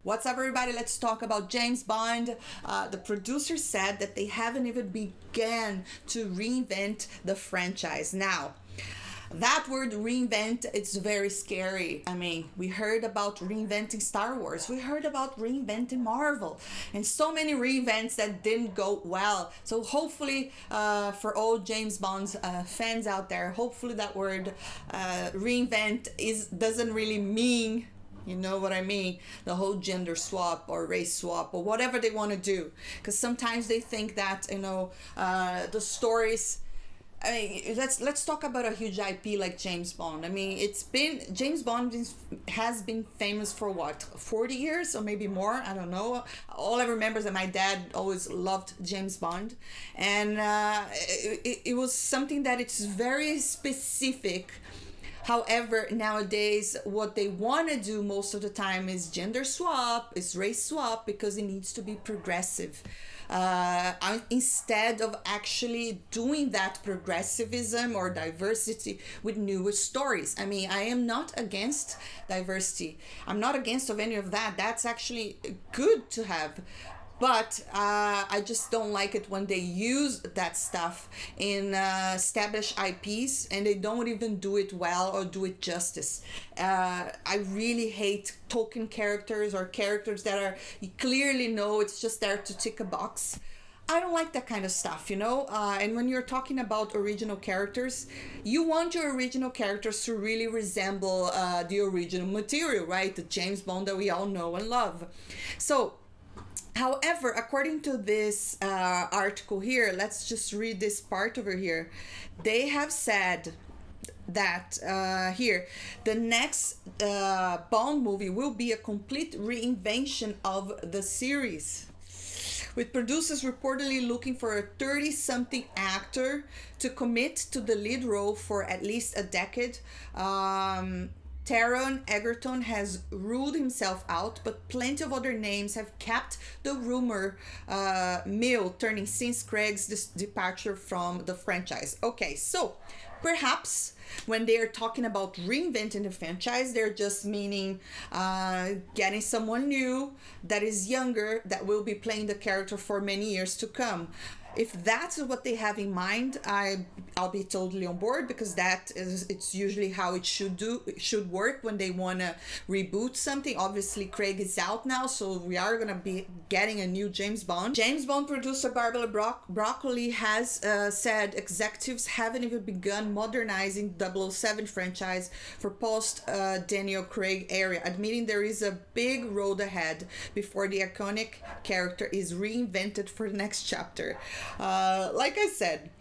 What's up, everybody? Let's talk about James Bond. The producer said that they haven't even began to reinvent the franchise. Now, that word reinvent, it's very scary. I mean, we heard about reinventing Star Wars, we heard about reinventing Marvel, and so many reinvents that didn't go well. So hopefully, for all James Bond's fans out there, hopefully that word reinvent doesn't really mean, you know what I mean, the whole gender swap or race swap or whatever they want to do, because sometimes they think that, you know, the stories, I mean, let's talk about a huge IP like James Bond. I mean, James Bond has been famous for what, 40 years or maybe more? I don't know. All I remember is that my dad always loved James Bond, and it was something that it's very specific. However, nowadays, what they want to do most of the time is gender swap, is race swap, because it needs to be progressive. Instead of actually doing that progressivism or diversity with newer stories. I mean, I am not against diversity. I'm not against of any of that. That's actually good to have. But I just don't like it when they use that stuff in established IPs and they don't even do it well or do it justice. I really hate token characters or characters that are, you clearly know it's just there to tick a box. I don't like that kind of stuff, you know? And when you're talking about original characters, you want your original characters to really resemble the original material, right? The James Bond that we all know and love. So, however, according to this article here, let's just read this part over here. They have said that here, the next Bond movie will be a complete reinvention of the series, with producers reportedly looking for a 30-something actor to commit to the lead role for at least a decade. Taron Egerton has ruled himself out, but plenty of other names have kept the rumor mill turning since Craig's departure from the franchise. Okay, so perhaps when they are talking about reinventing the franchise, they're just meaning getting someone new that is younger that will be playing the character for many years to come. If that's what they have in mind, I'll be totally on board, because it's usually how it should work when they want to reboot something. Obviously, Craig is out now, so we are going to be getting a new James Bond. James Bond producer Barbara Broccoli has said executives haven't even begun modernizing 007 franchise for post Daniel Craig era, admitting there is a big road ahead before the iconic character is reinvented for the next chapter. Like I said,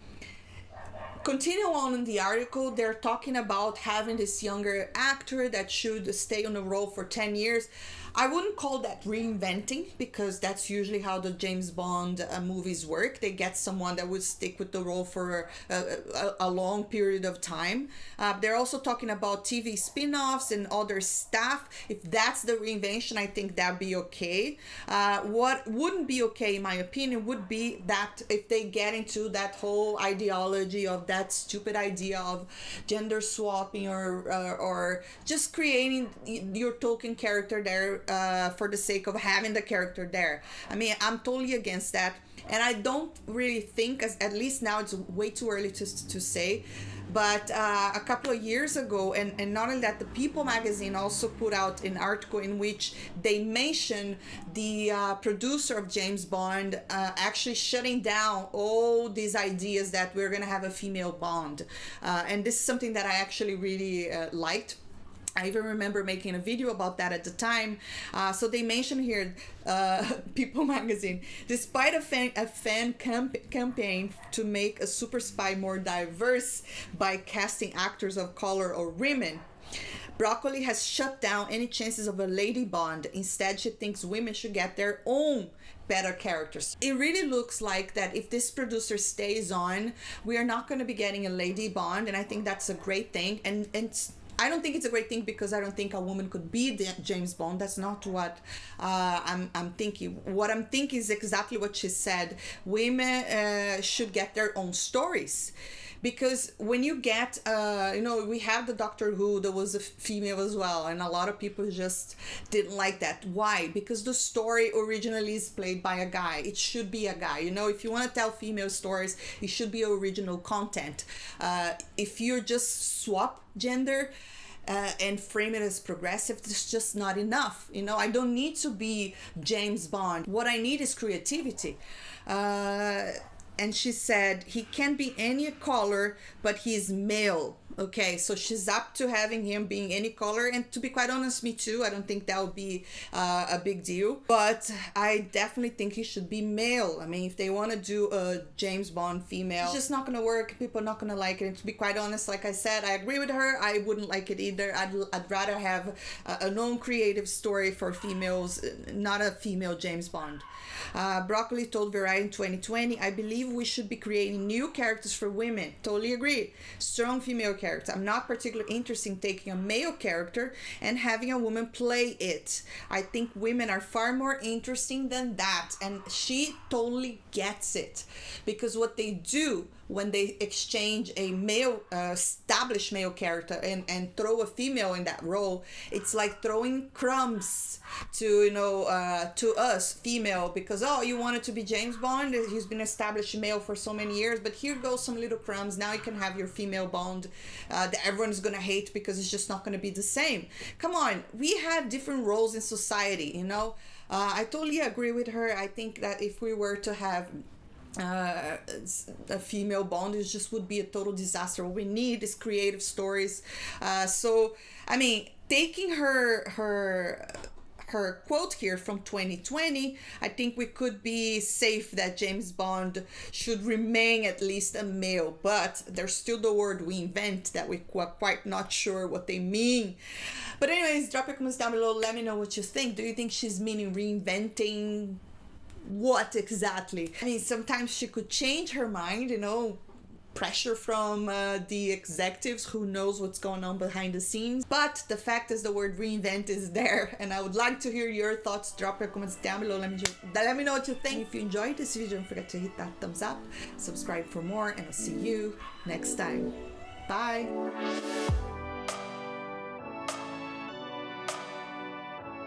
continue on in the article, they're talking about having this younger actor that should stay on the role for 10 years. I wouldn't call that reinventing, because that's usually how the James Bond movies work. They get someone that would stick with the role for a long period of time. They're also talking about TV spin-offs and other stuff. If that's the reinvention, I think that'd be okay. What wouldn't be okay, in my opinion, would be that if they get into that whole ideology of that stupid idea of gender swapping or just creating your token character there for the sake of having the character there. I mean, I'm totally against that, and I don't really think, at least now it's way too early to say, but a couple of years ago, and not only that, the People magazine also put out an article in which they mentioned the producer of James Bond actually shutting down all these ideas that we're going to have a female Bond. And this is something that I actually really liked. I even remember making a video about that at the time. So they mentioned here, People magazine, despite a fan campaign to make a super spy more diverse by casting actors of color or women, Broccoli has shut down any chances of a lady Bond. Instead, she thinks women should get their own better characters. It really looks like that if this producer stays on, we are not going to be getting a lady Bond, and I think that's a great thing. And I don't think it's a great thing, because I don't think a woman could be James Bond. That's not what I'm thinking. What I'm thinking is exactly what she said. Women should get their own stories, because when you get we have the Doctor Who that was a female as well, and a lot of people just didn't like that. Why? Because the story originally is played by a guy. It should be a guy. If you want to tell female stories, it should be original content. If you just swap gender and frame it as progressive, it's just not enough. I don't need to be James Bond. What I need is creativity. And she said he can be any color, but he's male. Okay, so she's up to having him being any color, and to be quite honest, me too. I don't think that would be a big deal, but I definitely think he should be male. I mean, if they want to do a James Bond female, it's just not gonna work. People are not gonna like it. And to be quite honest, like I said, I agree with her. I wouldn't like it either. I'd rather have a non-creative story for females, not a female James Bond. Broccoli told Variety in 2020, I believe we should be creating new characters for women. Totally agree. Strong female character. I'm not particularly interested in taking a male character and having a woman play it. I think women are far more interesting than that. And she totally gets it. Because what they do when they exchange a male, established male character and throw a female in that role, it's like throwing crumbs to, to us, female, because, you wanted to be James Bond, he's been established male for so many years, but here goes some little crumbs, now you can have your female Bond that everyone's gonna hate because it's just not gonna be the same. Come on, we have different roles in society, I totally agree with her. I think that if we were to have a female Bond, it just would be a total disaster. What we need is creative stories. So I mean, taking her quote here from 2020, I think we could be safe that James Bond should remain at least a male, but there's still the word reinvent that we're quite not sure what they mean. But anyways, drop your comments down below. Let me know what you think. Do you think she's meaning reinventing? What exactly? I mean, sometimes she could change her mind, pressure from the executives, who knows what's going on behind the scenes. But the fact is the word reinvent is there, and I would like to hear your thoughts. Drop your comments down below. Let me know what you think. If you enjoyed this video, don't forget to hit that thumbs up, subscribe for more, and I'll see you next time. Bye.